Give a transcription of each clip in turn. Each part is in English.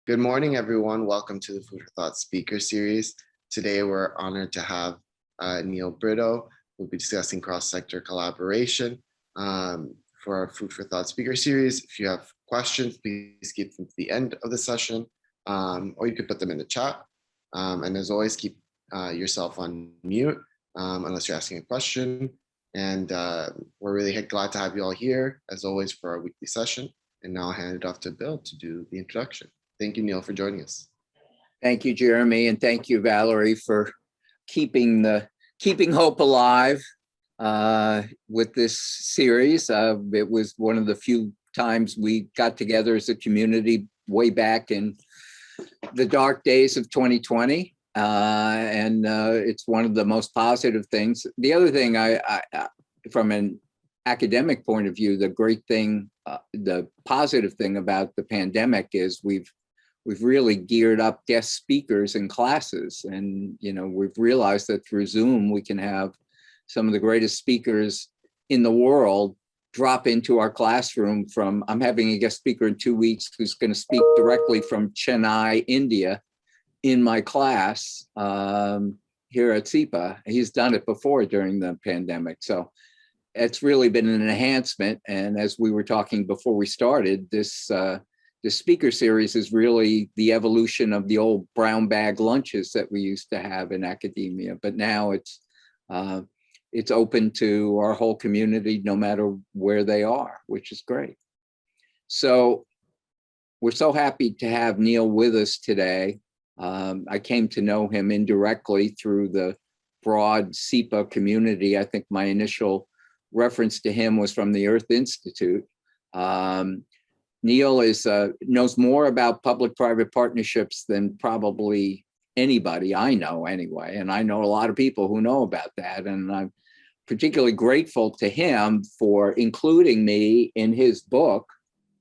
Good morning, everyone. Welcome to the Food for Thought speaker series. Today, we're honored to have Neil Britto. We'll be discussing cross-sector collaboration for our Food for Thought speaker series. If you have questions, please keep them to the end of the session, or you could put them in the chat. And as always, keep yourself on mute unless you're asking a question. And we're really glad to have you all here, as always, for our weekly session. And now I'll hand it off to Bill to do the introduction. Thank you, Neil, for joining us. Thank you, Jeremy, and thank you, Valerie, for keeping hope alive with this series. It was one of the few times we got together as a community way back in the dark days of 2020, and it's one of the most positive things. The other thing, from an academic point of view, the great thing, the positive thing about the pandemic is we've really geared up guest speakers in classes. And, we've realized that through Zoom, we can have some of the greatest speakers in the world drop into our classroom I'm having a guest speaker in 2 weeks who's going to speak directly from Chennai, India, in my class here at CEPA. He's done it before during the pandemic. So it's really been an enhancement. And as we were talking before we started, this speaker series is really the evolution of the old brown bag lunches that we used to have in academia. But now it's open to our whole community, no matter where they are, which is great. So we're so happy to have Neil with us today. I came to know him indirectly through the broad CEPA community. I think my initial reference to him was from the Earth Institute. Neil knows more about public-private partnerships than probably anybody I know anyway. And I know a lot of people who know about that. And I'm particularly grateful to him for including me in his book,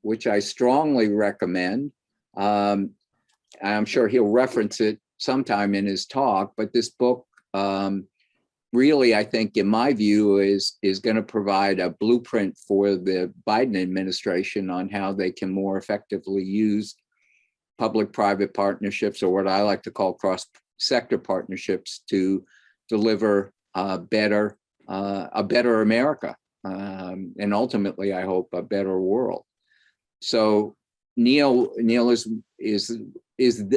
which I strongly recommend. I'm sure he'll reference it sometime in his talk, but this book really, I think, in my view, is going to provide a blueprint for the Biden administration on how they can more effectively use public-private partnerships, or what I like to call cross-sector partnerships, to deliver a better America, and ultimately, I hope, a better world. So Neil is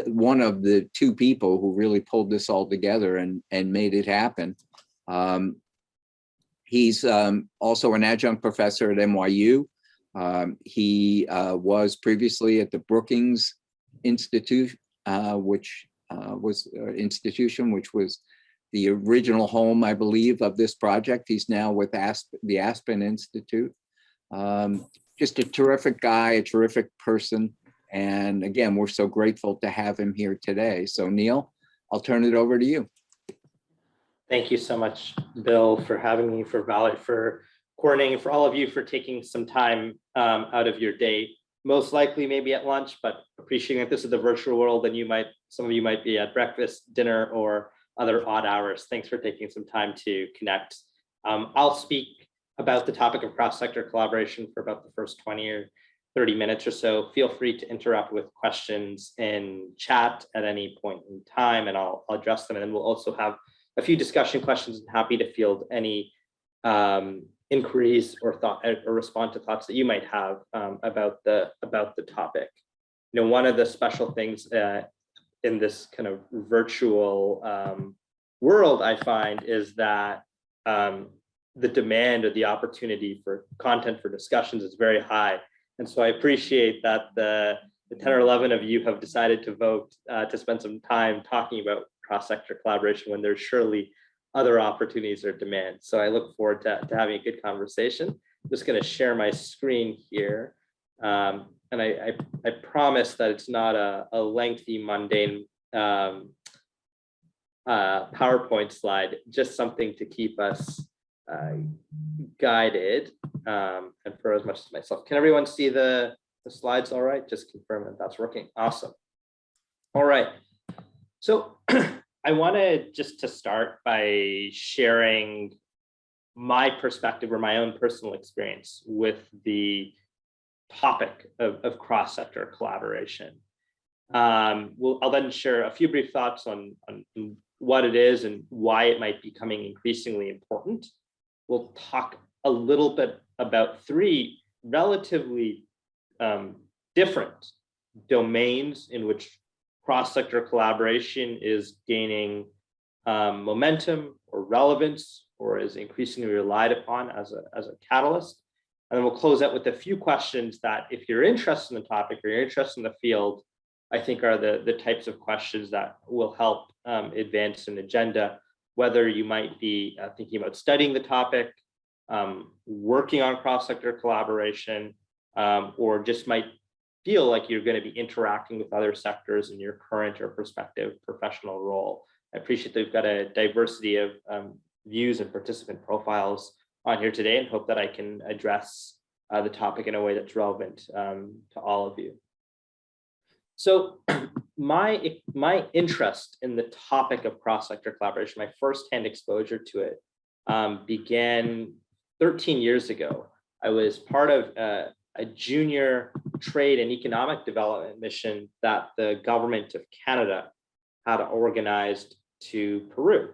one of the two people who really pulled this all together and made it happen. He's also an adjunct professor at NYU. He was previously at the Brookings Institute, which was the original home, I believe, of this project. He's now with the Aspen Institute. Just a terrific guy, a terrific person. And again, we're so grateful to have him here today. So Neil, I'll turn it over to you. Thank you so much, Bill, for having me, for Valerie, for coordinating, for all of you for taking some time out of your day, most likely maybe at lunch, but appreciating that this is the virtual world and some of you might be at breakfast, dinner, or other odd hours. Thanks for taking some time to connect. I'll speak about the topic of cross-sector collaboration for about the first 20 or 30 minutes or so. Feel free to interrupt with questions in chat at any point in time, and I'll address them. And then we'll also have a few discussion questions. I'm happy to field any inquiries or respond to thoughts that you might have about the topic. One of the special things in this kind of virtual world I find is that the demand or the opportunity for content for discussions is very high. And so I appreciate that the 10 or 11 of you have decided to vote to spend some time talking about cross-sector collaboration when there's surely other opportunities or demand. So I look forward to having a good conversation. I'm just going to share my screen here. And I promise that it's not a lengthy, mundane PowerPoint slide, just something to keep us guided and for as much as myself. Can everyone see the slides all right? Just confirm that that's working. Awesome. All right. So I wanted just to start by sharing my perspective or my own personal experience with the topic of cross-sector collaboration. I'll then share a few brief thoughts on what it is and why it might be becoming increasingly important. We'll talk a little bit about three relatively different domains in which cross-sector collaboration is gaining momentum or relevance, or is increasingly relied upon as a catalyst. And then we'll close out with a few questions that, if you're interested in the topic or you're interested in the field, I think are the types of questions that will help advance an agenda, whether you might be thinking about studying the topic, working on cross-sector collaboration, or just might feel like you're going to be interacting with other sectors in your current or prospective professional role. I appreciate that we've got a diversity of views and participant profiles on here today, and hope that I can address the topic in a way that's relevant to all of you. So my interest in the topic of cross-sector collaboration, my firsthand exposure to it, began 13 years ago. I was part of a junior trade and economic development mission that the government of Canada had organized to Peru.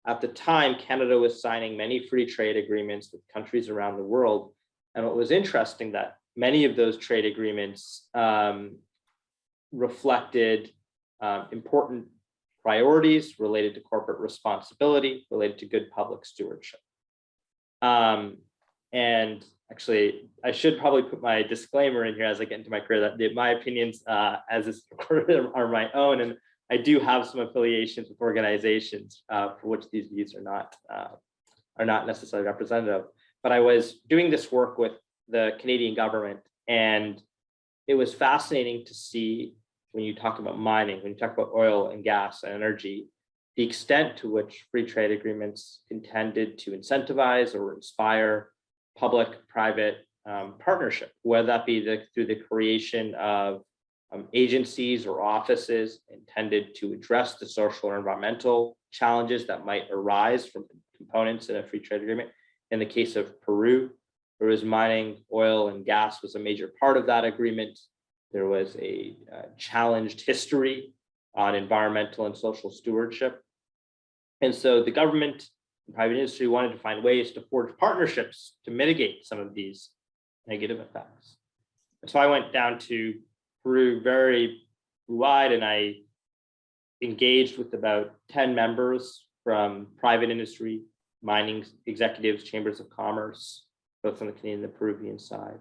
At the time, Canada was signing many free trade agreements with countries around the world. And what was interesting, that many of those trade agreements reflected important priorities related to corporate responsibility, related to good public stewardship. And actually, I should probably put my disclaimer in here as I get into my career that my opinions as is recorded are my own, and I do have some affiliations with organizations for which these views are not necessarily representative. But I was doing this work with the Canadian government, and it was fascinating to see, when you talk about mining, when you talk about oil and gas and energy, the extent to which free trade agreements intended to incentivize or inspire public-private partnership, whether that be through the creation of agencies or offices intended to address the social or environmental challenges that might arise from components in a free trade agreement. In the case of Peru, there was mining, oil, and gas was a major part of that agreement. There was a challenged history on environmental and social stewardship. And so the government and private industry wanted to find ways to forge partnerships to mitigate some of these negative effects. And so I went down to Peru very wide, and I engaged with about 10 members from private industry, mining executives, chambers of commerce, both on the Canadian and the Peruvian side.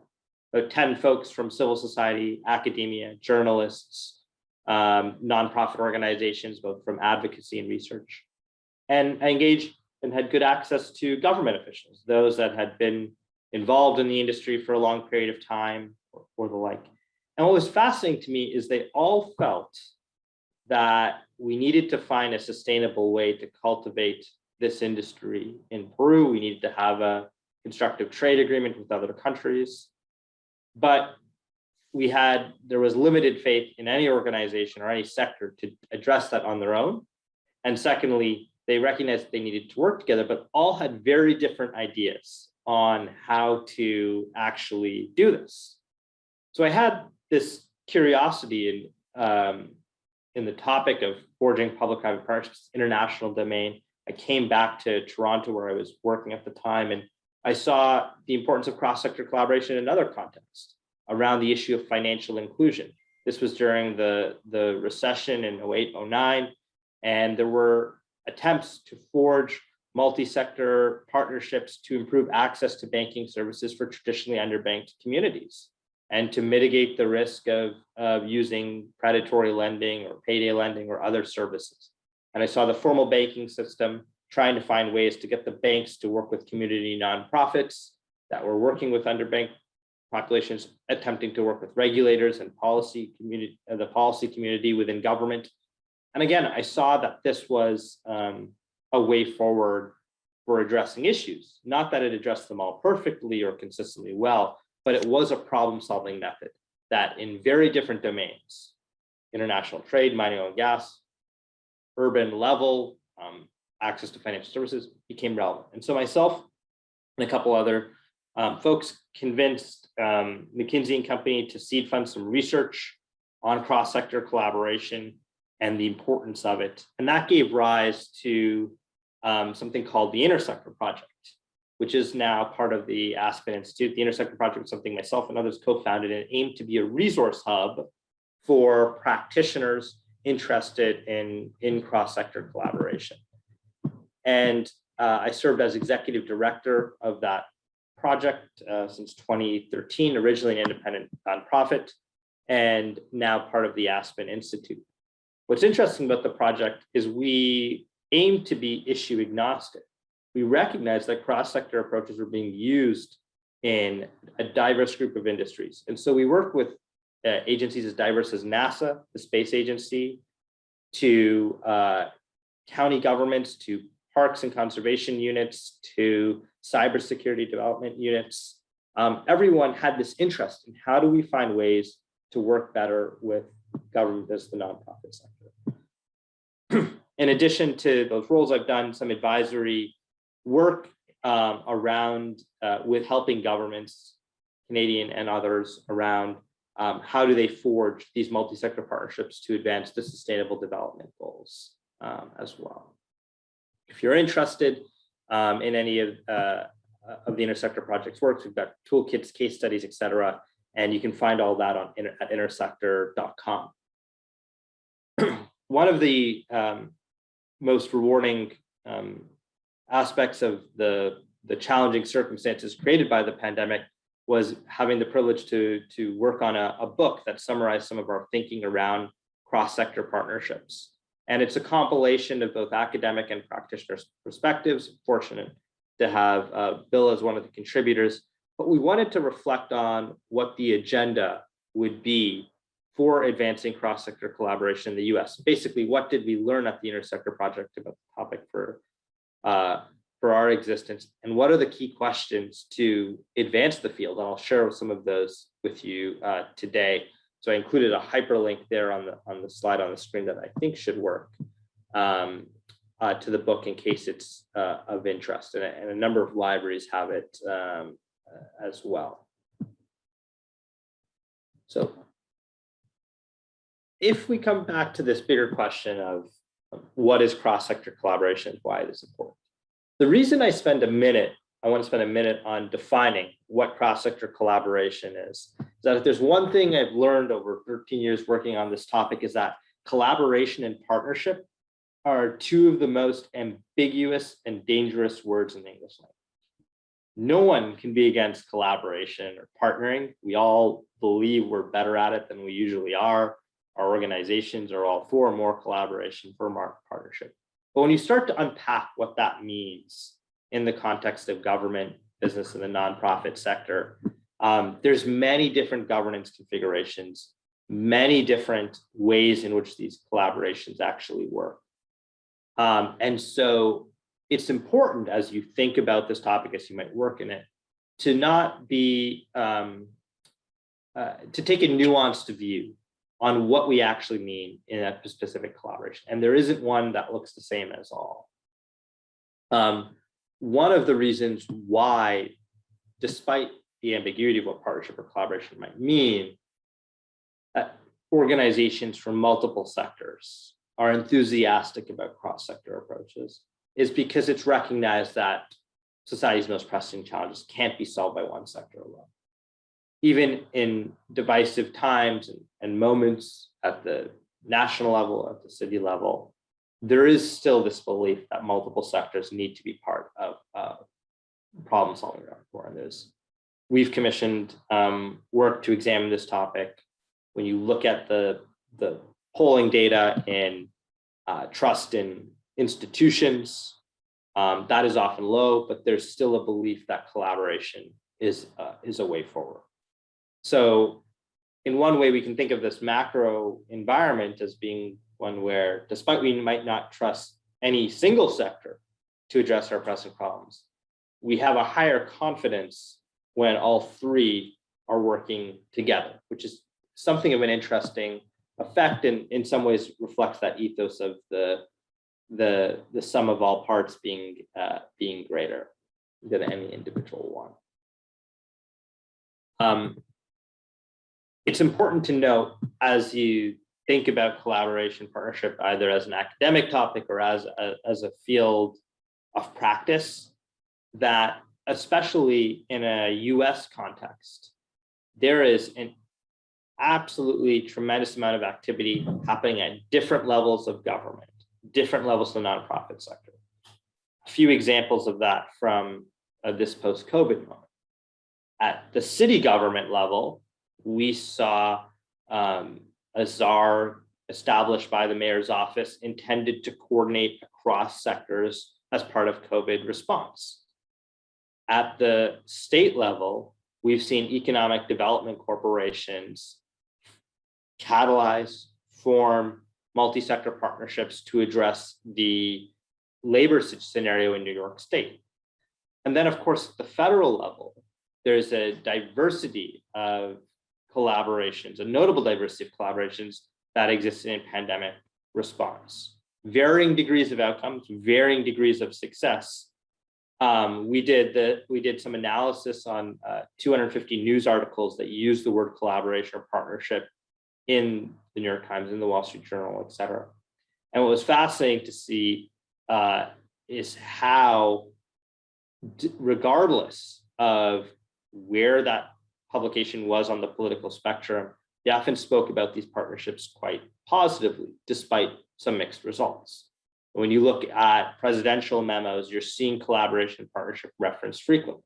About 10 folks from civil society, academia, journalists, nonprofit organizations, both from advocacy and research. And I engaged and had good access to government officials, those that had been involved in the industry for a long period of time or the like. And what was fascinating to me is they all felt that we needed to find a sustainable way to cultivate this industry in Peru. We needed to have a constructive trade agreement with other countries. But there was limited faith in any organization or any sector to address that on their own. And secondly, they recognized that they needed to work together, but all had very different ideas on how to actually do this. So I had this curiosity in the topic of forging public-private partnerships, international domain. I came back to Toronto, where I was working at the time, and I saw the importance of cross-sector collaboration in another context around the issue of financial inclusion. This was during the recession in 08-09, and there were attempts to forge multi-sector partnerships to improve access to banking services for traditionally underbanked communities, and to mitigate the risk of using predatory lending or payday lending or other services. And I saw the formal banking system trying to find ways to get the banks to work with community nonprofits that were working with underbanked populations, attempting to work with regulators and the policy community within government. And again, I saw that this was a way forward for addressing issues. Not that it addressed them all perfectly or consistently well, but it was a problem-solving method that in very different domains, international trade, mining, oil and gas, urban level, access to financial services, became relevant. And so myself and a couple other folks convinced McKinsey & Company to seed fund some research on cross-sector collaboration and the importance of it. And that gave rise to something called the Intersector Project, which is now part of the Aspen Institute. The Intersector Project is something myself and others co-founded and aimed to be a resource hub for practitioners interested in cross-sector collaboration. And I served as executive director of that project since 2013, originally an independent nonprofit, and now part of the Aspen Institute. What's interesting about the project is we aim to be issue agnostic. We recognize that cross-sector approaches are being used in a diverse group of industries. And so we work with agencies as diverse as NASA, the space agency, to county governments, to parks and conservation units, to cybersecurity development units. Everyone had this interest in how do we find ways to work better with government as the nonprofit sector. In addition to those roles, I've done some advisory work around with helping governments, Canadian and others, around how do they forge these multi-sector partnerships to advance the sustainable development goals as well. If you're interested in any of the Intersector Project's works, we've got toolkits, case studies, etc. And you can find all that on at intersector.com. One of the most rewarding aspects of the challenging circumstances created by the pandemic was having the privilege to work on a book that summarized some of our thinking around cross-sector partnerships. And it's a compilation of both academic and practitioner perspectives. Fortunate to have Bill as one of the contributors, but we wanted to reflect on what the agenda would be for advancing cross-sector collaboration in the US. Basically, what did we learn at the Intersector Project about the topic for our existence, and what are the key questions to advance the field? And I'll share some of those with you today. So I included a hyperlink there on the slide on the screen that I think should work to the book in case it's of interest, and a number of libraries have it as well. So if we come back to this bigger question of what is cross-sector collaboration, why it is important. The reason I want to spend a minute on defining what cross-sector collaboration is that if there's one thing I've learned over 13 years working on this topic is that collaboration and partnership are two of the most ambiguous and dangerous words in the English language. No one can be against collaboration or partnering. We all believe we're better at it than we usually are. Our organizations are all for more collaboration, for more partnership. But when you start to unpack what that means in the context of government, business, and the nonprofit sector, there's many different governance configurations, many different ways in which these collaborations actually work. And so it's important as you think about this topic, as you might work in it, to not be, to take a nuanced view on what we actually mean in a specific collaboration. And there isn't one that looks the same as all. One of the reasons why, despite the ambiguity of what partnership or collaboration might mean, organizations from multiple sectors are enthusiastic about cross-sector approaches is because it's recognized that society's most pressing challenges can't be solved by one sector alone. Even in divisive times and moments at the national level, at the city level, there is still this belief that multiple sectors need to be part of problem solving for this. We've commissioned work to examine this topic. When you look at the polling data in trust in institutions, that is often low, but there's still a belief that collaboration is a way forward. So in one way, we can think of this macro environment as being one where, despite we might not trust any single sector to address our pressing problems, we have a higher confidence when all three are working together, which is something of an interesting effect, and in some ways reflects that ethos of the sum of all parts being greater than any individual one. it's important to note, as you think about collaboration partnership, either as an academic topic or as a field of practice, that especially in a US context, there is an absolutely tremendous amount of activity happening at different levels of government, different levels of the nonprofit sector. A few examples of that from this post-COVID moment. At the city government level, we saw a czar established by the mayor's office intended to coordinate across sectors as part of COVID response. At the state level, we've seen economic development corporations catalyze, form multi-sector partnerships to address the labor scenario in New York State. And then, of course, at the federal level, there's a diversity of collaborations, a notable diversity of collaborations that exist in pandemic response. Varying degrees of outcomes, varying degrees of success. We did some analysis on 250 news articles that use the word collaboration or partnership in the New York Times, in the Wall Street Journal, et cetera. And what was fascinating to see is how, regardless of where that publication was on the political spectrum, they often spoke about these partnerships quite positively, despite some mixed results. When you look at presidential memos, you're seeing collaboration and partnership referenced frequently.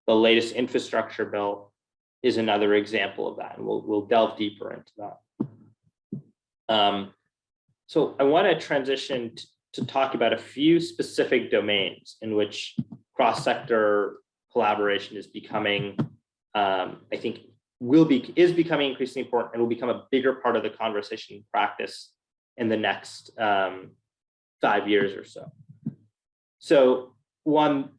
The latest infrastructure bill is another example of that, and we'll delve deeper into that. So I want to transition to talk about a few specific domains in which cross-sector collaboration is becoming, I think, is becoming increasingly important and will become a bigger part of the conversation in practice in the next 5 years or so. So one,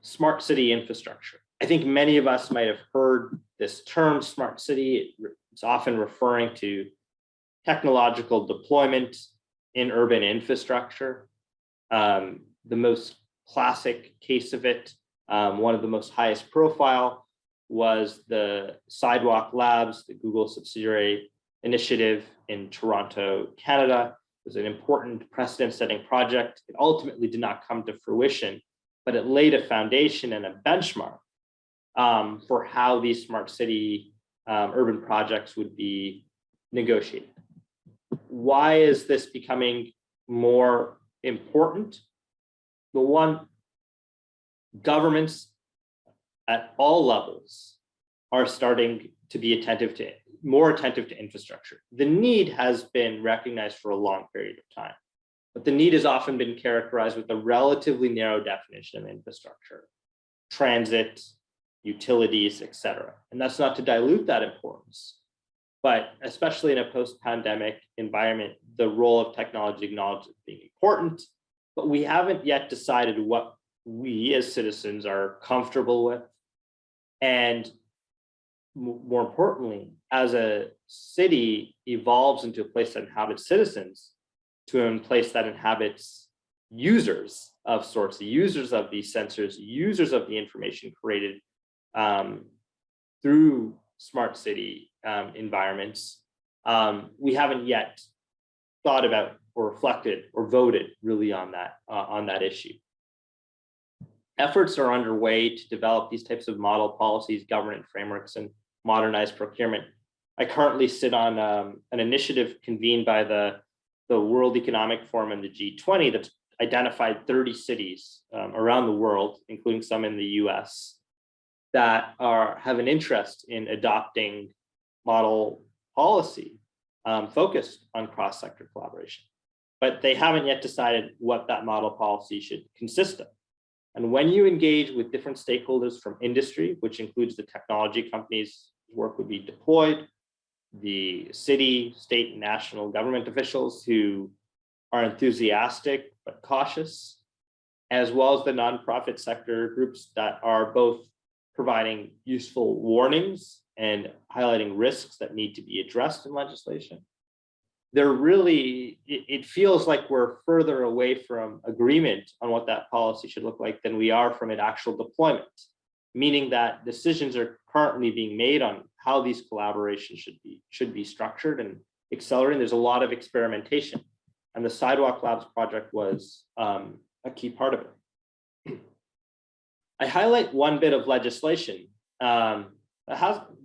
smart city infrastructure. I think many of us might have heard this term, smart city. It's often referring to technological deployment in urban infrastructure. The most classic case of it, one of the most highest profile, was the Sidewalk Labs, the Google subsidiary initiative in Toronto, Canada. It was an important precedent-setting project. It ultimately did not come to fruition, but it laid a foundation and a benchmark for how these smart city urban projects would be negotiated. Why is this becoming more important? The one, governments at all levels are starting to be more attentive to infrastructure. The need has been recognized for a long period of time, but the need has often been characterized with a relatively narrow definition of infrastructure: transit, utilities, et cetera. And that's not to dilute that importance, but especially in a post-pandemic environment, the role of technology acknowledged as being important, but we haven't yet decided what we as citizens are comfortable with. And more importantly, as a city evolves into a place that inhabits citizens to a place that inhabits users of sorts, users of these sensors, users of the information created through smart city environments, we haven't yet thought about or reflected or voted really on that issue. Efforts are underway to develop these types of model policies, governance frameworks, and modernize procurement. I currently sit on an initiative convened by the World Economic Forum and the G20 that's identified 30 cities around the world, including some in the US, that have an interest in adopting model policy focused on cross-sector collaboration. But they haven't yet decided what that model policy should consist of. And when you engage with different stakeholders from industry, which includes the technology companies whose work would be deployed, the city, state, and national government officials who are enthusiastic but cautious, as well as the nonprofit sector groups that are both providing useful warnings and highlighting risks that need to be addressed in legislation, it feels like we're further away from agreement on what that policy should look like than we are from its actual deployment. meaning that decisions are currently being made on how these collaborations should be structured and accelerating. There's a lot of experimentation, and the Sidewalk Labs project was a key part of it. I highlight one bit of legislation that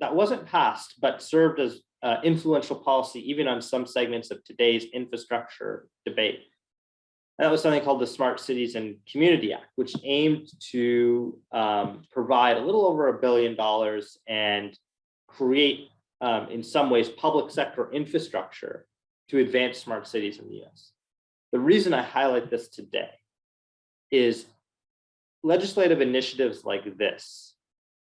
wasn't passed, but served as influential policy even on some segments of today's infrastructure debate. And that was something called the Smart Cities and Community Act, which aimed to provide a little over $1 billion and create, in some ways, public sector infrastructure to advance smart cities in the US. The reason I highlight this today is legislative initiatives like this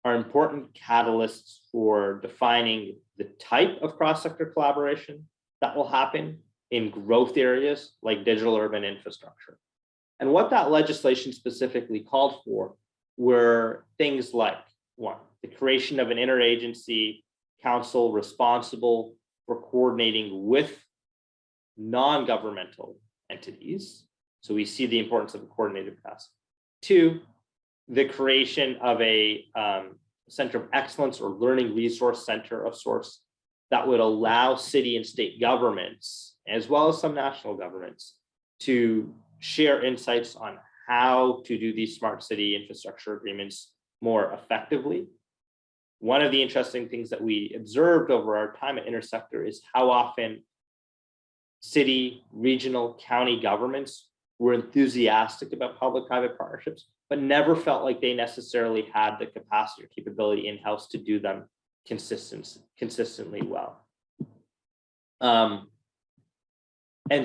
are important catalysts for defining the type of cross-sector collaboration that will happen in growth areas like digital urban infrastructure. And what that legislation specifically called for were things like, one, the creation of an interagency council responsible for coordinating with non-governmental entities. So we see the importance of a coordinated capacity. Two, the creation of a center of excellence or learning resource center of sorts that would allow city and state governments, as well as some national governments, to share insights on how to do these smart city infrastructure agreements more effectively. One of the interesting things that we observed over our time at Intersector is how often city, regional, county governments were enthusiastic about public-private partnerships, but never felt like they necessarily had the capacity or capability in-house to do them consistently well. And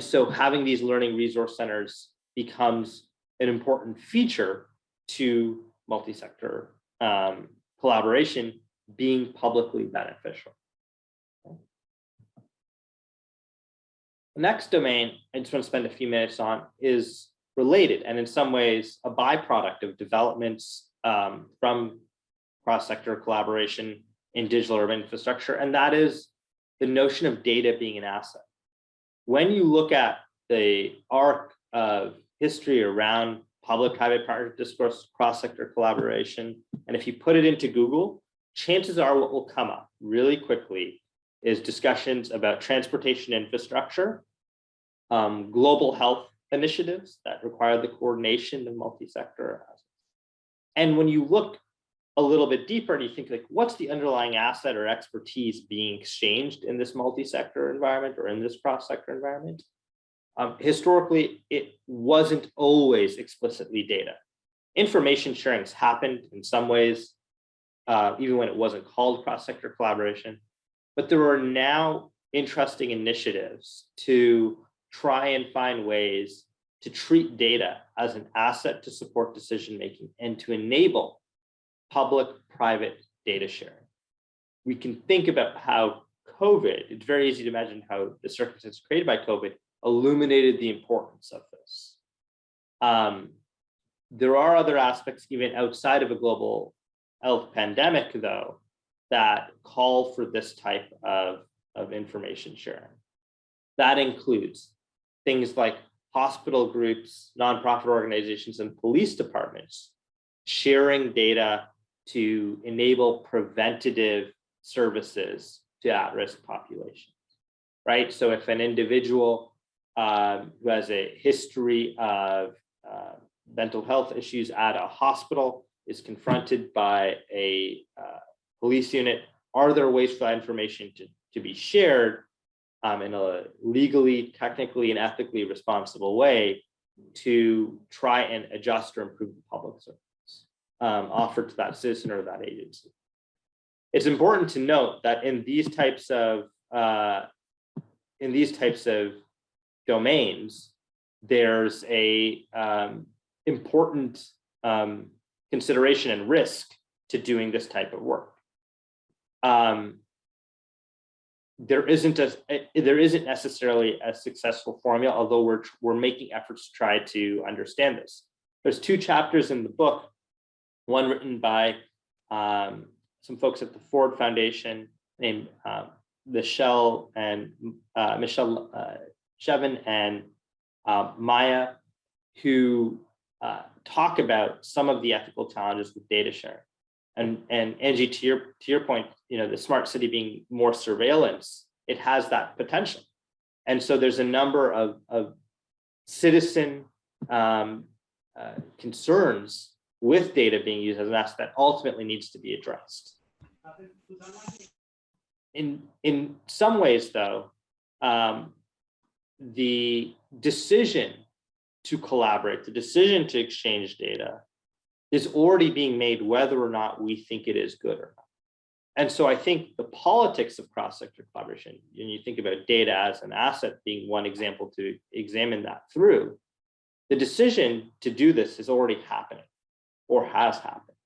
so having these learning resource centers becomes an important feature to multi-sector collaboration being publicly beneficial. The next domain I just want to spend a few minutes on is related and in some ways a byproduct of developments from cross-sector collaboration in digital urban infrastructure, and that is the notion of data being an asset. When you look at the arc of history around public-private partnership discourse, cross-sector collaboration, and if you put it into Google, chances are what will come up really quickly is discussions about transportation infrastructure, global health initiatives that require the coordination of multi-sector assets. And when you look a little bit deeper and you think like, what's the underlying asset or expertise being exchanged in this multi-sector environment or in this cross-sector environment? Historically, it wasn't always explicitly data. Information sharing has happened in some ways, even when it wasn't called cross-sector collaboration, but there are now interesting initiatives to try and find ways to treat data as an asset to support decision-making and to enable public-private data sharing. We can think about how COVID, it's very easy to imagine how the circumstances created by COVID illuminated the importance of this. There are other aspects even outside of a global health pandemic, though, that call for this type of information sharing. That includes things like hospital groups, nonprofit organizations, and police departments sharing data to enable preventative services to at-risk populations, right? So if an individual who has a history of mental health issues at a hospital is confronted by a police unit, are there ways for that information to be shared in a legally, technically, and ethically responsible way to try and adjust or improve the public service offered to that citizen or that agency? It's important to note that in these types of domains, there's a important consideration and risk to doing this type of work. There isn't necessarily a successful formula, although we're making efforts to try to understand this. There's 2 chapters in the book, one written by some folks at the Ford Foundation named Michelle Shevin and Maya, who talk about some of the ethical challenges with data sharing. And Angie, to your point, the smart city being more surveillance, it has that potential. And so there's a number of citizen concerns with data being used as an asset that ultimately needs to be addressed. In some ways, though, the decision to collaborate, the decision to exchange data is already being made whether or not we think it is good or not. And so I think the politics of cross-sector collaboration, and you think about data as an asset being one example to examine that through, the decision to do this is already happening or has happened.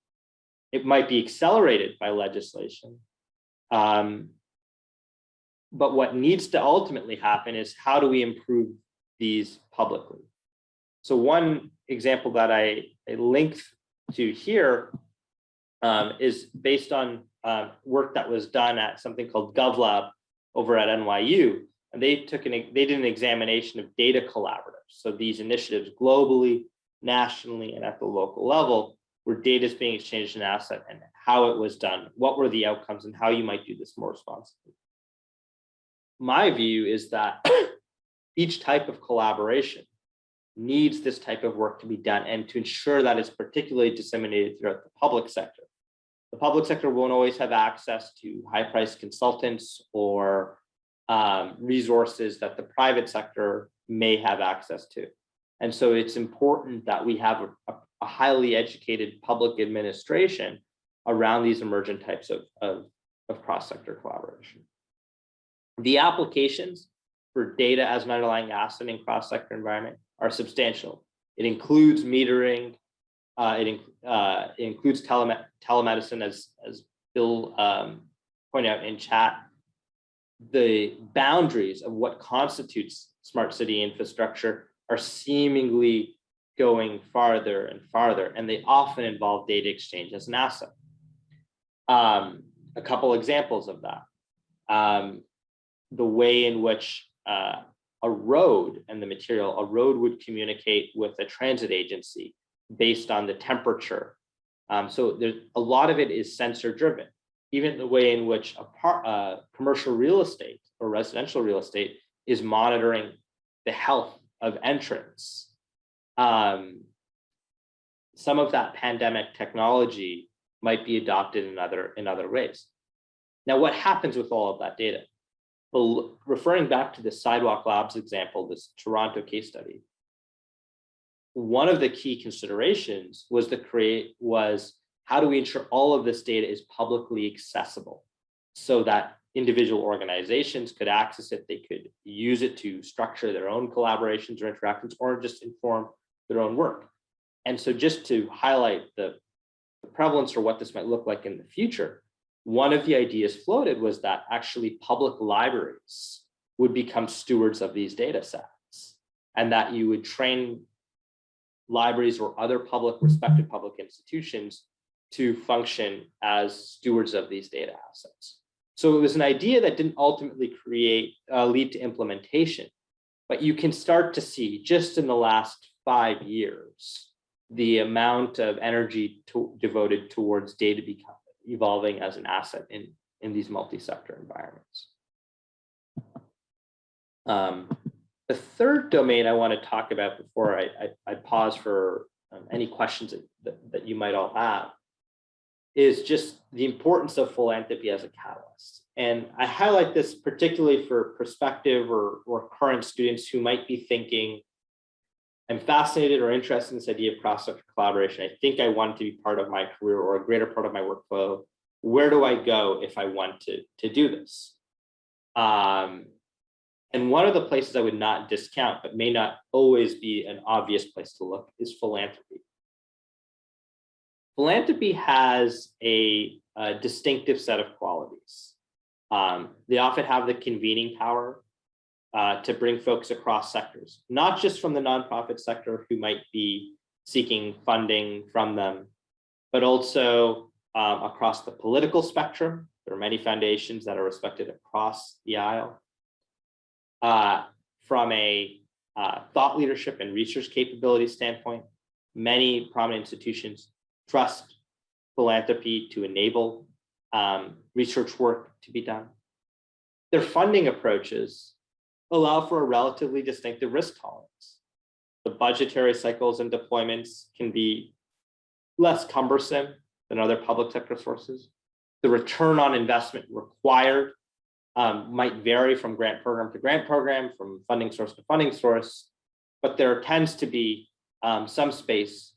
It might be accelerated by legislation. But what needs to ultimately happen is how do we improve these publicly? So one example that I linked to here is based on work that was done at something called GovLab over at NYU, and they did an examination of data collaboratives. So these initiatives globally, nationally, and at the local level, where data is being exchanged an asset and how it was done, what were the outcomes, and how you might do this more responsibly. My view is that each type of collaboration needs this type of work to be done and to ensure that it's particularly disseminated throughout the public sector. The public sector won't always have access to high-priced consultants or resources that the private sector may have access to. And so it's important that we have a highly educated public administration around these emergent types of cross-sector collaboration. The applications for data as an underlying asset in cross-sector environment are substantial. It includes metering, it includes telemedicine, as Bill pointed out in chat. The boundaries of what constitutes smart city infrastructure are seemingly going farther and farther, and they often involve data exchange as an asset. A couple examples of that. The way in which a road and the material, a road would communicate with a transit agency based on the temperature. So there's a lot of it is sensor driven. Even the way in which commercial real estate or residential real estate is monitoring the health of entrants. Some of that pandemic technology might be adopted in other ways. Now, what happens with all of that data? Well, referring back to the Sidewalk Labs example, this Toronto case study, one of the key considerations was how do we ensure all of this data is publicly accessible so that individual organizations could access it, they could use it to structure their own collaborations or interactions, or just inform their own work. And so just to highlight the prevalence or what this might look like in the future, one of the ideas floated was that actually public libraries would become stewards of these data sets, and that you would train libraries or other respected public institutions to function as stewards of these data assets. So it was an idea that didn't ultimately lead to implementation, but you can start to see just in the last 5 years, the amount of energy devoted towards data evolving as an asset in these multi-sector environments. The third domain I want to talk about before I pause for any questions that you might all have is just the importance of philanthropy as a catalyst. And I highlight this particularly for prospective or current students who might be thinking, I'm fascinated or interested in this idea of cross-sector collaboration. I think I want to be part of my career or a greater part of my workflow. Where do I go if I want to do this? And one of the places I would not discount, but may not always be an obvious place to look, is philanthropy. Philanthropy has a distinctive set of qualities. They often have the convening power to bring folks across sectors, not just from the nonprofit sector who might be seeking funding from them, but also across the political spectrum. There are many foundations that are respected across the aisle. From a thought leadership and research capability standpoint, many prominent institutions trust philanthropy to enable research work to be done. Their funding approaches allow for a relatively distinctive risk tolerance. The budgetary cycles and deployments can be less cumbersome than other public sector sources. The return on investment required might vary from grant program to grant program, from funding source to funding source, but there tends to be some space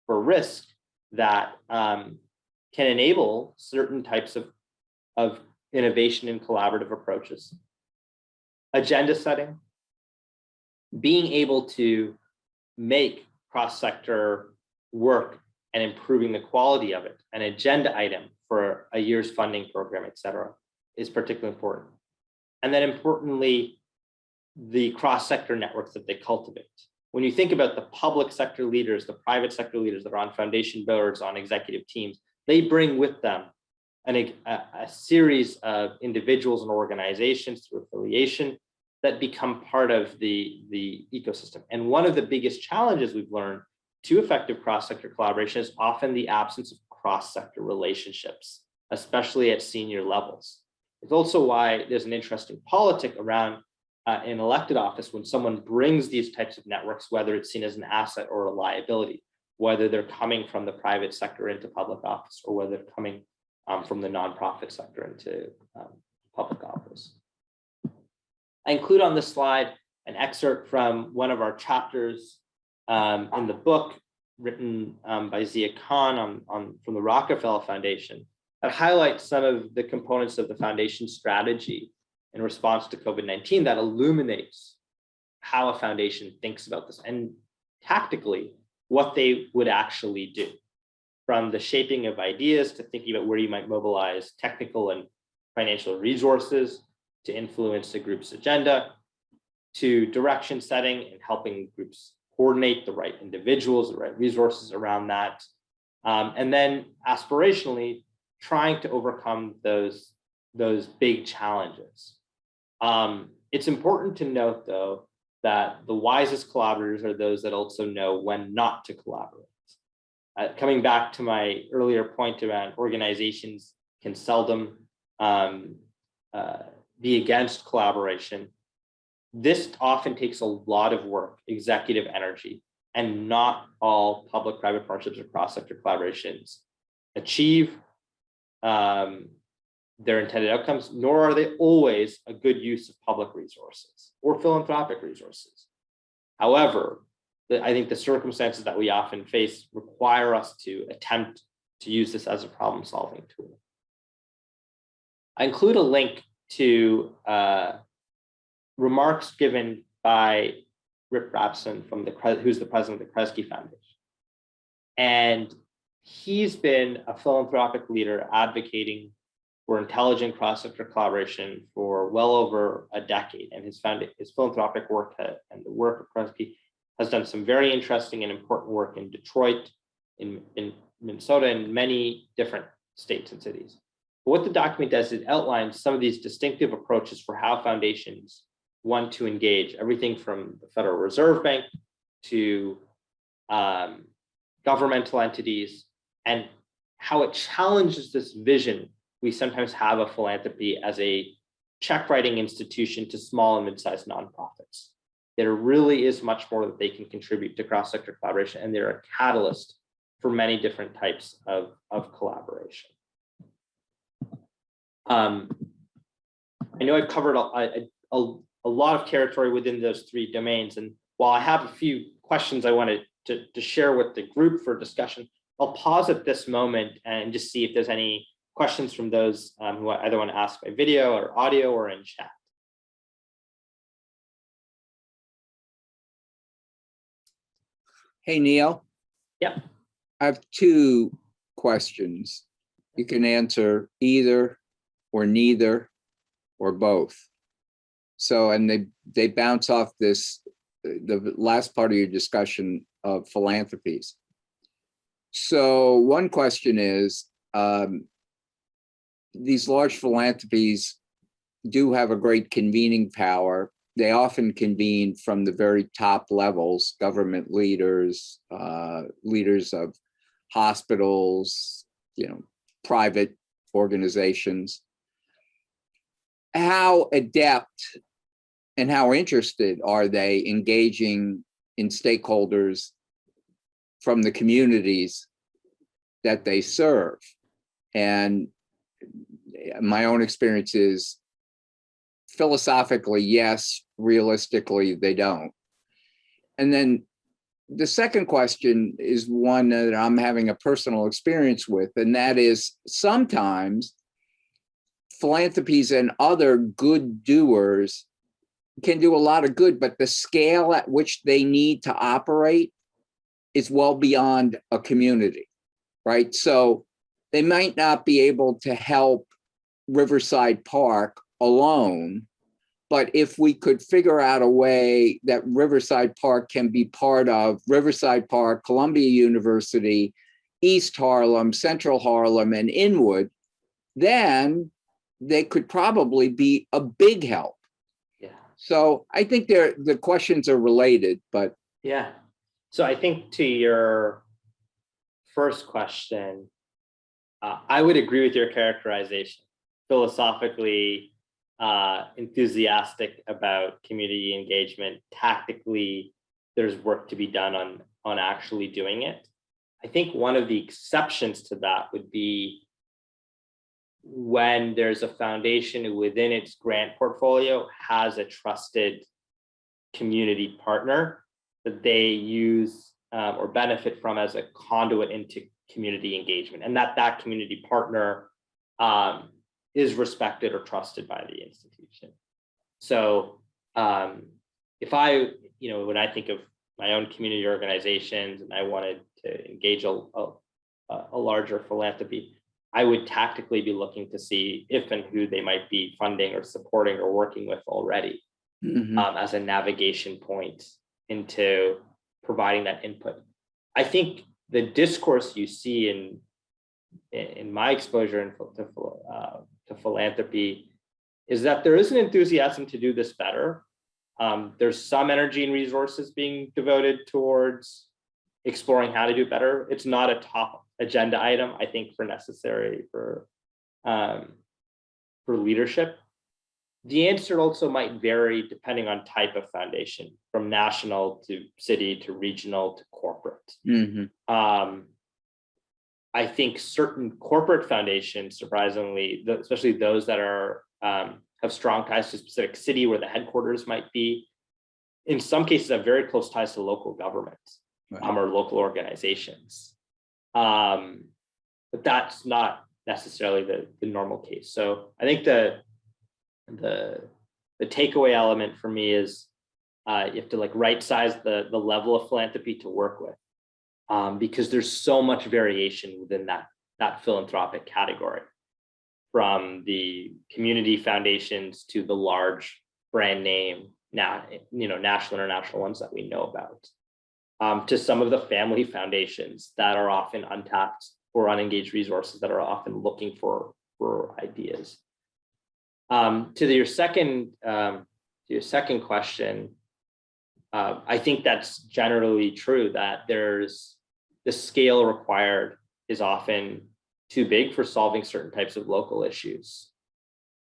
for risk that can enable certain types of innovation and collaborative approaches. Agenda setting, being able to make cross-sector work and improving the quality of it, an agenda item for a year's funding program, et cetera, is particularly important. And then importantly, the cross-sector networks that they cultivate. When you think about the public sector leaders, the private sector leaders that are on foundation boards, on executive teams, they bring with them a series of individuals and organizations through affiliation that become part of the ecosystem. And one of the biggest challenges we've learned to effective cross-sector collaboration is often the absence of cross-sector relationships, especially at senior levels. It's also why there's an interesting politic around in elected office when someone brings these types of networks, whether it's seen as an asset or a liability, whether they're coming from the private sector into public office or whether they're coming from the nonprofit sector into public office. I include on this slide an excerpt from one of our chapters in the book written by Zia Khan from the Rockefeller Foundation that highlights some of the components of the foundation strategy in response to COVID-19 that illuminates how a foundation thinks about this and tactically what they would actually do, from the shaping of ideas to thinking about where you might mobilize technical and financial resources to influence the group's agenda, to direction setting and helping groups coordinate the right individuals, the right resources around that, and then aspirationally trying to overcome those big challenges. It's important to note, though, that the wisest collaborators are those that also know when not to collaborate. Coming back to my earlier point around organizations can seldom be against collaboration, this often takes a lot of work, executive energy, and not all public-private partnerships or cross-sector collaborations achieve their intended outcomes, nor are they always a good use of public resources or philanthropic resources. However, I think the circumstances that we often face require us to attempt to use this as a problem-solving tool. I include a link to remarks given by Rip Rapson, who's the president of the Kresge Foundation. And he's been a philanthropic leader advocating for intelligent cross-sector collaboration for well over a decade. And his philanthropic work and the work of Kresge has done some very interesting and important work in Detroit, in Minnesota, and many different states and cities. But what the document does is it outlines some of these distinctive approaches for how foundations want to engage, everything from the Federal Reserve Bank to governmental entities, and how it challenges this vision we sometimes have of philanthropy as a check-writing institution to small and mid-sized nonprofits. There really is much more that they can contribute to cross-sector collaboration, and they're a catalyst for many different types of collaboration. I know I've covered a lot of territory within those three domains, and while I have a few questions I wanted to share with the group for discussion, I'll pause at this moment and just see if there's any questions from those who either want to ask by video or audio or in chat. Hey, Neil. Yeah. I have two questions. You can answer either or neither or both. So, and they bounce off this, the last part of your discussion of philanthropies. So one question is, these large philanthropies do have a great convening power. They often convene from the very top levels, government leaders, leaders of hospitals, private organizations. How adept and how interested are they engaging in stakeholders from the communities that they serve? And my own experience is philosophically, yes, realistically, they don't. And then the second question is one that I'm having a personal experience with, and that is sometimes philanthropies and other good doers can do a lot of good, but the scale at which they need to operate is well beyond a community, right? So they might not be able to help Riverside Park alone, but if we could figure out a way that Riverside Park can be part of Riverside Park, Columbia University, East Harlem, Central Harlem, and Inwood, then they could probably be a big help. Yeah. So I think the questions are related, but. Yeah. So I think to your first question, I would agree with your characterization. Philosophically enthusiastic about community engagement. Tactically, there's work to be done on actually doing it. I think one of the exceptions to that would be when there's a foundation within its grant portfolio has a trusted community partner that they use or benefit from as a conduit into community engagement, and that community partner is respected or trusted by the institution. So if I, when I think of my own community organizations and I wanted to engage a larger philanthropy, I would tactically be looking to see if and who they might be funding or supporting or working with already as a navigation point into providing that input. I think the discourse you see in my exposure to philanthropy is that there is an enthusiasm to do this better. There's some energy and resources being devoted towards exploring how to do better. It's not a top agenda item, I think, for leadership. The answer also might vary depending on type of foundation, from national to city to regional to corporate. I think certain corporate foundations, surprisingly, especially those that are have strong ties to a specific city where the headquarters might be, in some cases have very close ties to local governments or local organizations. But that's not necessarily the normal case. So I think the takeaway element for me is you have to right size the level of philanthropy to work with, because there's so much variation within that philanthropic category, from the community foundations to the large brand name, national, international ones that we know about, to some of the family foundations that are often untapped or unengaged resources that are often looking for ideas. To your second question, I think that's generally true, that the scale required is often too big for solving certain types of local issues.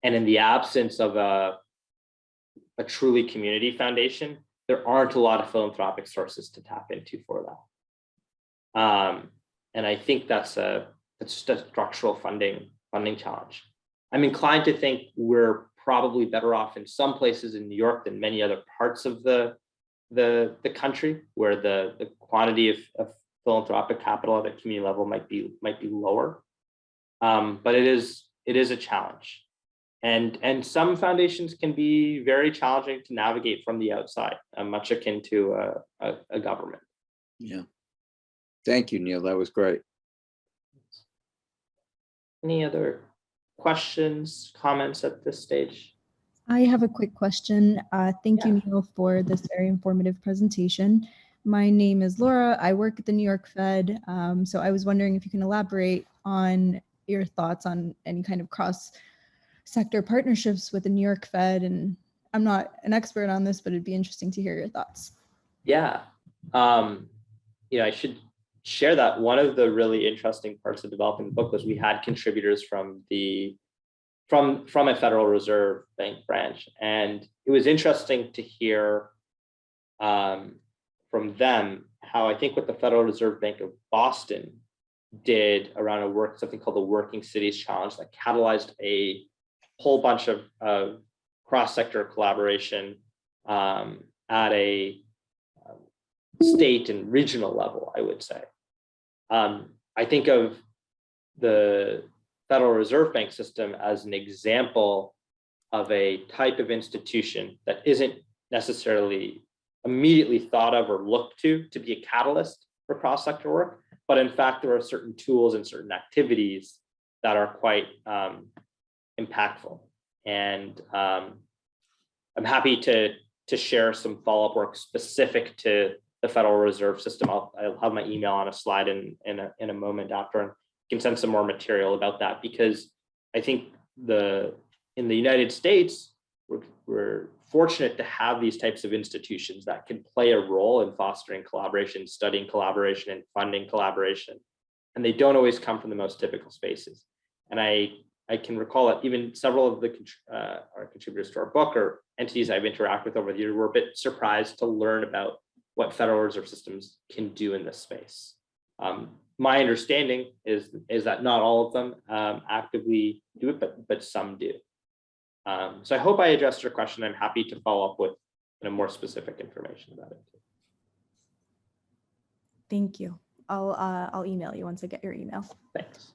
And in the absence of a truly community foundation, there aren't a lot of philanthropic sources to tap into for that. And I think that's just a structural funding challenge. I'm inclined to think we're probably better off in some places in New York than many other parts of the country, where the quantity of philanthropic capital at the community level might be lower. But it is a challenge. And some foundations can be very challenging to navigate from the outside, much akin to a government. Yeah. Thank you, Neil. That was great. Any other questions, comments at this stage? I have a quick question. Thank you, Neil, for this very informative presentation. My name is Laura. I work at the New York Fed. So I was wondering if you can elaborate on your thoughts on any kind of cross-sector partnerships with the New York Fed. And I'm not an expert on this, but it'd be interesting to hear your thoughts. Yeah. I should share that one of the really interesting parts of developing the book was we had contributors from a Federal Reserve Bank branch, and it was interesting to hear from them how I think what the Federal Reserve Bank of Boston did around something called the Working Cities Challenge that catalyzed a whole bunch of cross-sector collaboration at a state and regional level, I would say. I think of the Federal Reserve Bank system as an example of a type of institution that isn't necessarily immediately thought of or looked to be a catalyst for cross-sector work, but in fact, there are certain tools and certain activities that are quite impactful. And I'm happy to share some follow-up work specific to the Federal Reserve System. I'll have my email on a slide in a moment after, and can send some more material about that, because I think in the United States, we're fortunate to have these types of institutions that can play a role in fostering collaboration, studying collaboration, and funding collaboration. And they don't always come from the most typical spaces. And I can recall that even several of our contributors to our book or entities I've interacted with over the years were a bit surprised to learn about what Federal Reserve systems can do in this space. My understanding is that not all of them actively do it, but some do. So I hope I addressed your question. I'm happy to follow up with more specific information about it. Thank you. I'll email you once I get your email. Thanks.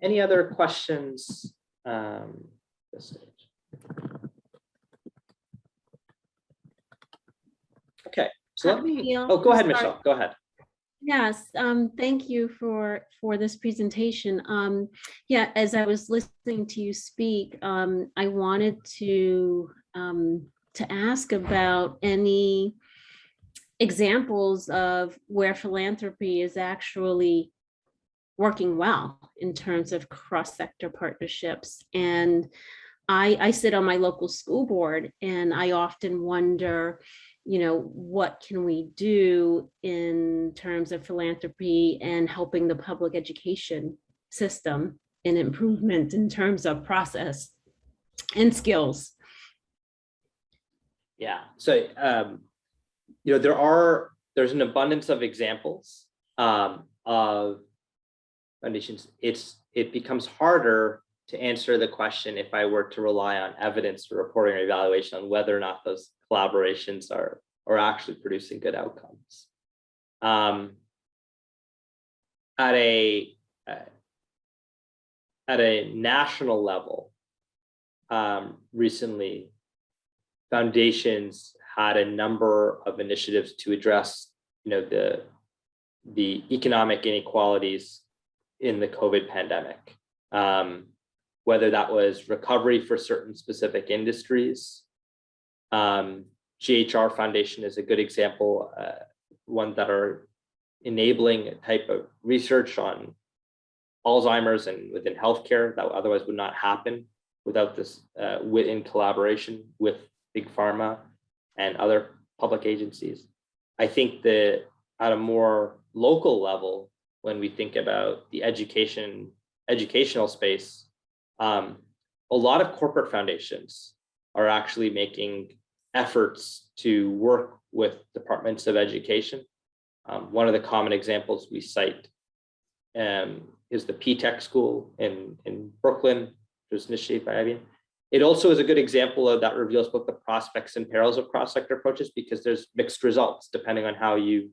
Any other questions at this stage? Okay, so let me, Neil, oh, go ahead, sorry. Michelle, go ahead. Yes, thank you for this presentation. Yeah, as I was listening to you speak, I wanted to ask about any examples of where philanthropy is actually working well in terms of cross-sector partnerships. And I sit on my local school board, and I often wonder, what can we do in terms of philanthropy and helping the public education system in improvement in terms of process and skills? Yeah, so there's an abundance of examples of foundations. It becomes harder to answer the question if I were to rely on evidence or reporting or evaluation on whether or not those collaborations are actually producing good outcomes. At a national level, recently, foundations had a number of initiatives to address, the economic inequalities in the COVID pandemic. Whether that was recovery for certain specific industries. GHR Foundation is a good example, one that are enabling a type of research on Alzheimer's and within healthcare that otherwise would not happen without this, in collaboration with Big Pharma and other public agencies. I think that at a more local level, when we think about the educational space, a lot of corporate foundations are actually making efforts to work with departments of education. One of the common examples we cite is the P-Tech school in Brooklyn, which was initiated by IBM. It also is a good example of that reveals both the prospects and perils of cross-sector approaches, because there's mixed results depending on how you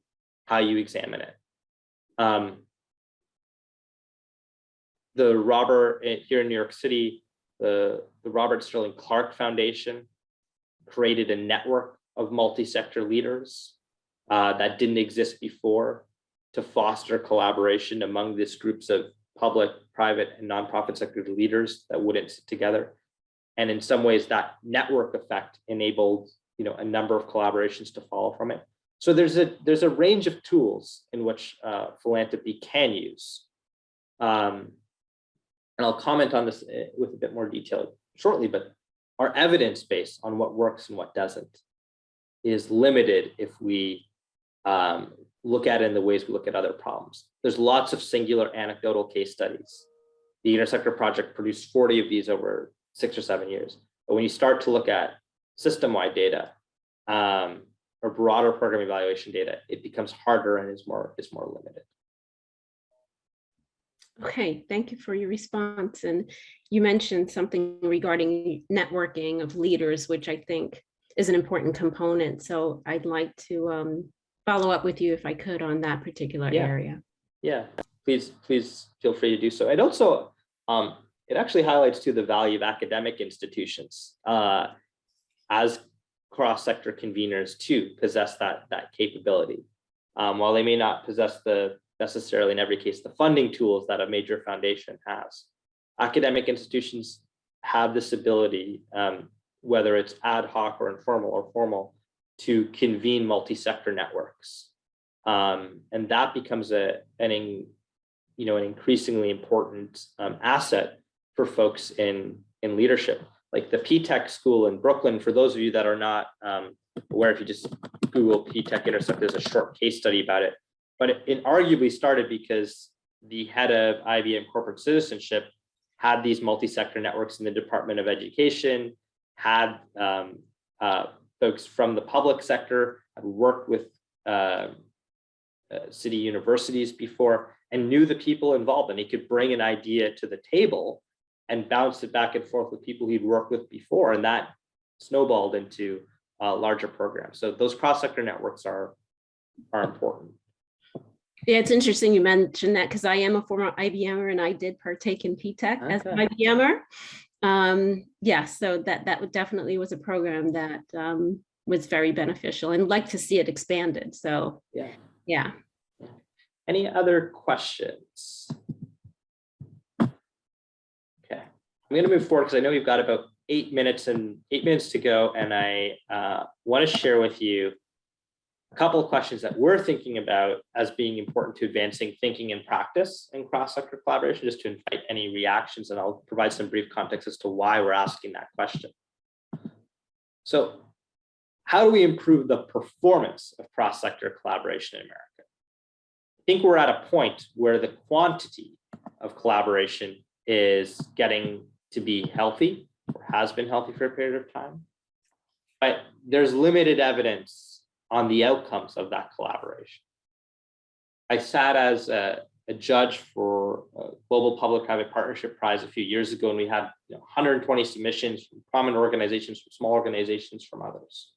examine it. Here in New York City, the Robert Sterling Clark Foundation created a network of multi-sector leaders that didn't exist before to foster collaboration among these groups of public, private, and nonprofit sector leaders that wouldn't sit together. And in some ways, that network effect enabled a number of collaborations to follow from it. So there's a range of tools in which philanthropy can use. And I'll comment on this with a bit more detail shortly, but our evidence base on what works and what doesn't is limited if we look at it in the ways we look at other problems. There's lots of singular anecdotal case studies. The Intersector Project produced 40 of these over 6 or 7 years. But when you start to look at system-wide data or broader program evaluation data, it becomes harder and is more limited. Okay, thank you for your response. And you mentioned something regarding networking of leaders, which I think is an important component. So I'd like to follow up with you if I could on that particular area. Yeah, please feel free to do so. And also, it actually highlights too the value of academic institutions as cross-sector conveners to possess that capability. While they may not possess necessarily in every case the funding tools that a major foundation has, academic institutions have this ability, whether it's ad hoc or informal or formal, to convene multi-sector networks. And that becomes an increasingly important asset for folks in leadership. Like the P-Tech school in Brooklyn, for those of you that are not aware, if you just Google P-Tech Intersect, there's a short case study about it. But it arguably started because the head of IBM corporate citizenship had these multi-sector networks in the Department of Education, had folks from the public sector, had worked with city universities before, and knew the people involved, and he could bring an idea to the table and bounce it back and forth with people he'd worked with before, and that snowballed into larger programs. So those cross-sector networks are important. Yeah, it's interesting you mentioned that because I am a former IBMer and I did partake in P-Tech as an IBMer. Yeah, so that definitely was a program that was very beneficial and like to see it expanded. So yeah. Any other questions? Okay, I'm going to move forward because I know we've got about 8 minutes to go, and I want to share with you a couple of questions that we're thinking about as being important to advancing thinking and practice in cross-sector collaboration, just to invite any reactions, and I'll provide some brief context as to why we're asking that question. So, how do we improve the performance of cross-sector collaboration in America? I think we're at a point where the quantity of collaboration is getting to be healthy, or has been healthy for a period of time, but there's limited evidence on the outcomes of that collaboration. I sat as a judge for a Global Public-Private Partnership Prize a few years ago, and we had 120 submissions from prominent organizations, from small organizations, from others.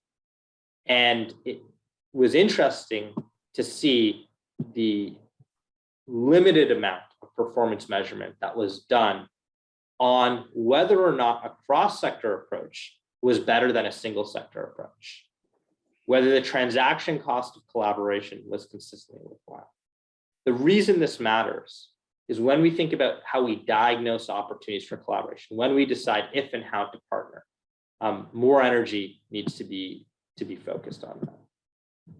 And it was interesting to see the limited amount of performance measurement that was done on whether or not a cross-sector approach was better than a single sector approach, whether the transaction cost of collaboration was consistently worthwhile. The reason this matters is when we think about how we diagnose opportunities for collaboration, when we decide if and how to partner, more energy needs to be focused on that.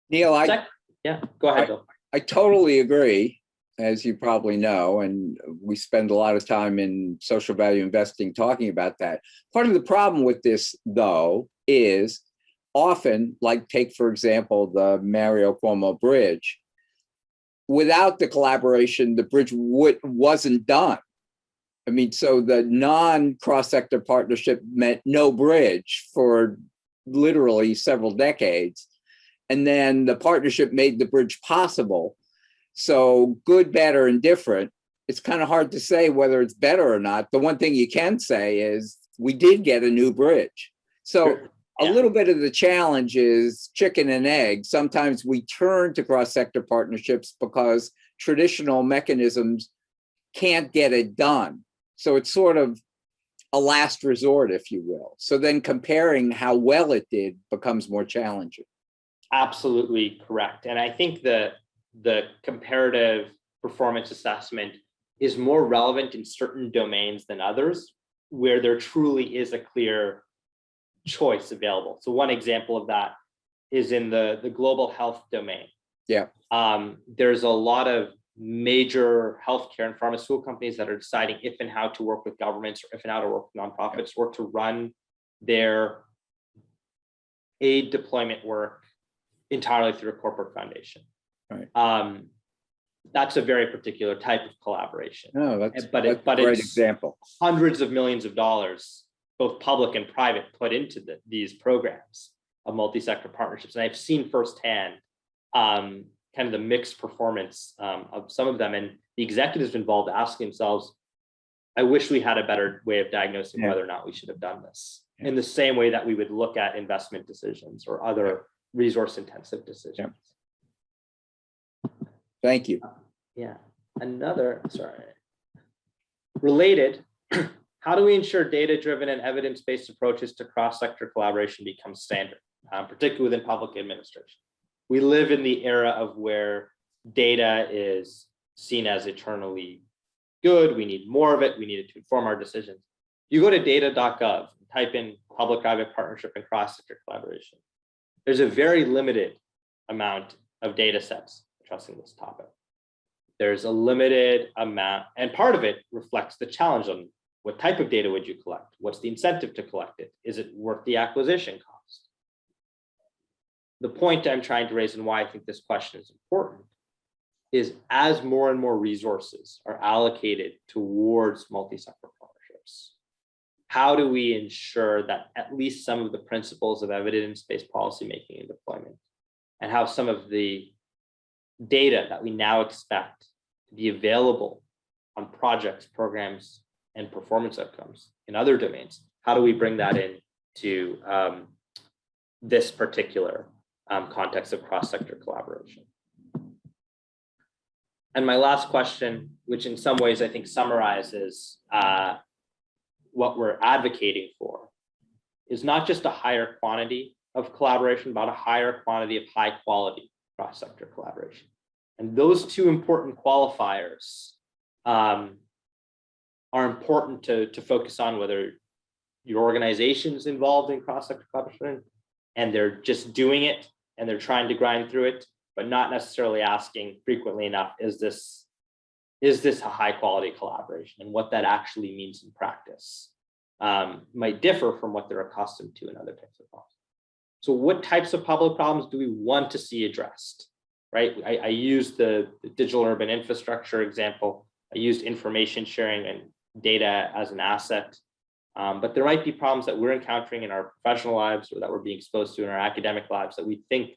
Neil, yeah, go ahead, Bill. I totally agree, as you probably know, and we spend a lot of time in social value investing talking about that. Part of the problem with this, though, is often, like take, for example, the Mario Cuomo Bridge, without the collaboration, the bridge wasn't done. I mean, so the non-cross-sector partnership meant no bridge for literally several decades. And then the partnership made the bridge possible. So good, better, and different. It's kind of hard to say whether it's better or not. The one thing you can say is we did get a new bridge. So a little bit of the challenge is chicken and egg. Sometimes we turn to cross-sector partnerships because traditional mechanisms can't get it done. So it's sort of a last resort, if you will. So then comparing how well it did becomes more challenging. Absolutely correct. And I think the comparative performance assessment is more relevant in certain domains than others, where there truly is a clear choice available. So one example of that is in the global health domain. Yeah. There's a lot of major healthcare and pharmaceutical companies that are deciding if and how to work with governments, or if and how to work with nonprofits, or to run their aid deployment work entirely through a corporate foundation. Right. That's a very particular type of collaboration. No, that's But a great it's example. hundreds of millions of dollars, both public and private, put into these programs of multi-sector partnerships. And I've seen firsthand kind of the mixed performance of some of them, and the executives involved asking themselves, I wish we had a better way of diagnosing whether or not we should have done this, in the same way that we would look at investment decisions or other resource intensive decisions. Thank you. Yeah, related, how do we ensure data-driven and evidence-based approaches to cross-sector collaboration become standard, particularly within public administration? We live in the era of where data is seen as eternally good. We need more of it. We need it to inform our decisions. You go to data.gov, type in public-private partnership and cross-sector collaboration. There's a very limited amount of data sets addressing this topic. There's a limited amount, and part of it reflects the challenge on what type of data would you collect? What's the incentive to collect it? Is it worth the acquisition cost? The point I'm trying to raise and why I think this question is important is as more and more resources are allocated towards multi-sector partnerships, how do we ensure that at least some of the principles of evidence-based policymaking and deployment, and how some of the data that we now expect to be available on projects, programs, and performance outcomes in other domains, how do we bring that in to this particular context of cross-sector collaboration? And my last question, which in some ways I think summarizes what we're advocating for, is not just a higher quantity of collaboration, but a higher quantity of high quality cross-sector collaboration. And those two important qualifiers are important to focus on, whether your organization's involved in cross-sector collaboration and they're just doing it and they're trying to grind through it, but not necessarily asking frequently enough, is this a high quality collaboration, and what that actually means in practice might differ from what they're accustomed to in other types of problems. So what types of public problems do we want to see addressed, right? I used the digital urban infrastructure example. I used information sharing and data as an asset. But there might be problems that we're encountering in our professional lives or that we're being exposed to in our academic lives that we think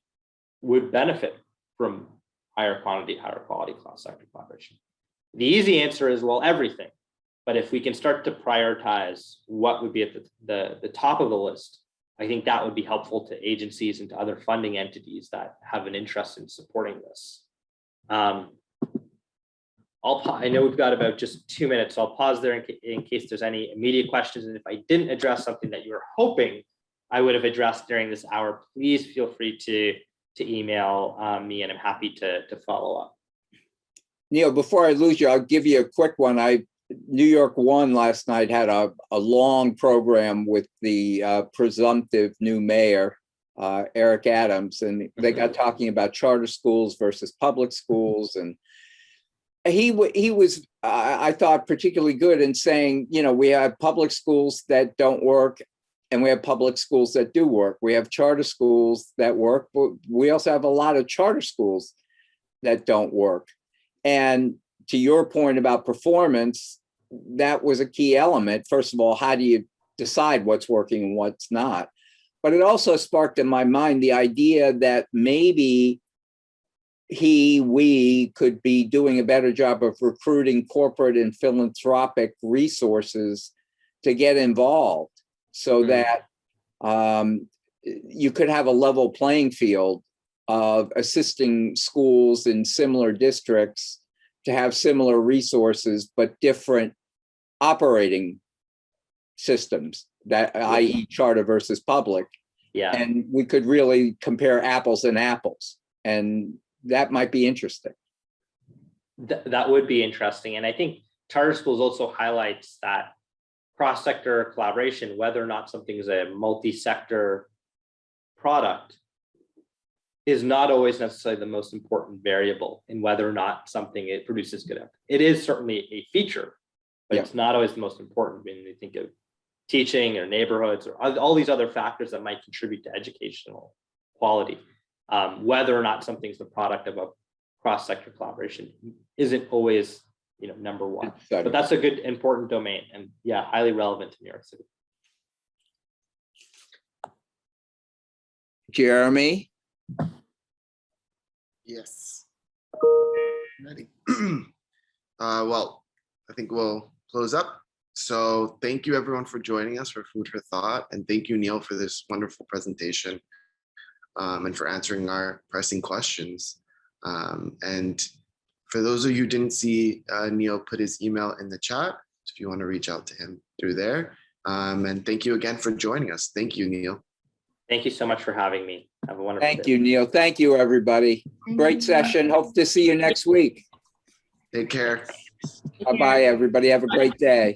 would benefit from higher quantity, higher quality cross-sector collaboration. The easy answer is, well, everything. But if we can start to prioritize what would be at the top of the list, I think that would be helpful to agencies and to other funding entities that have an interest in supporting this. I know we've got about just 2 minutes, so I'll pause there in case there's any immediate questions. And if I didn't address something that you were hoping I would have addressed during this hour, please feel free to email me, and I'm happy to follow up. Neil, before I lose you, I'll give you a quick one. New York One last night had a long program with the presumptive new mayor, Eric Adams, and they got talking about charter schools versus public schools. And he was, I thought, particularly good in saying, you know, we have public schools that don't work and we have public schools that do work. We have charter schools that work, but we also have a lot of charter schools that don't work. And to your point about performance, that was a key element. First of all, how do you decide what's working and what's not? But it also sparked in my mind the idea that maybe we could be doing a better job of recruiting corporate and philanthropic resources to get involved so that you could have a level playing field of assisting schools in similar districts to have similar resources, but different operating systems, that i.e. charter versus public. Yeah. And we could really compare apples and apples. And that might be interesting. That would be interesting. And I think charter schools also highlights that cross-sector collaboration, whether or not something is a multi-sector product, is not always necessarily the most important variable in whether or not something it produces good outcome. It is certainly a feature, but it's not always the most important when you think of teaching or neighborhoods or all these other factors that might contribute to educational quality. Whether or not something's the product of a cross-sector collaboration isn't always, number one. But that's a good, important domain, and yeah, highly relevant to New York City. Jeremy? Yes. Ready. Well, I think we'll close up. So thank you everyone for joining us for Food for Thought. And thank you, Neil, for this wonderful presentation and for answering our pressing questions. And for those of you who didn't see, Neil put his email in the chat, if you want to reach out to him through there. And thank you again for joining us. Thank you, Neil. Thank you so much for having me. Have a wonderful day. Thank you, Neil. Thank you, everybody. Great session. Hope to see you next week. Take care. Bye-bye, everybody. Have a great day.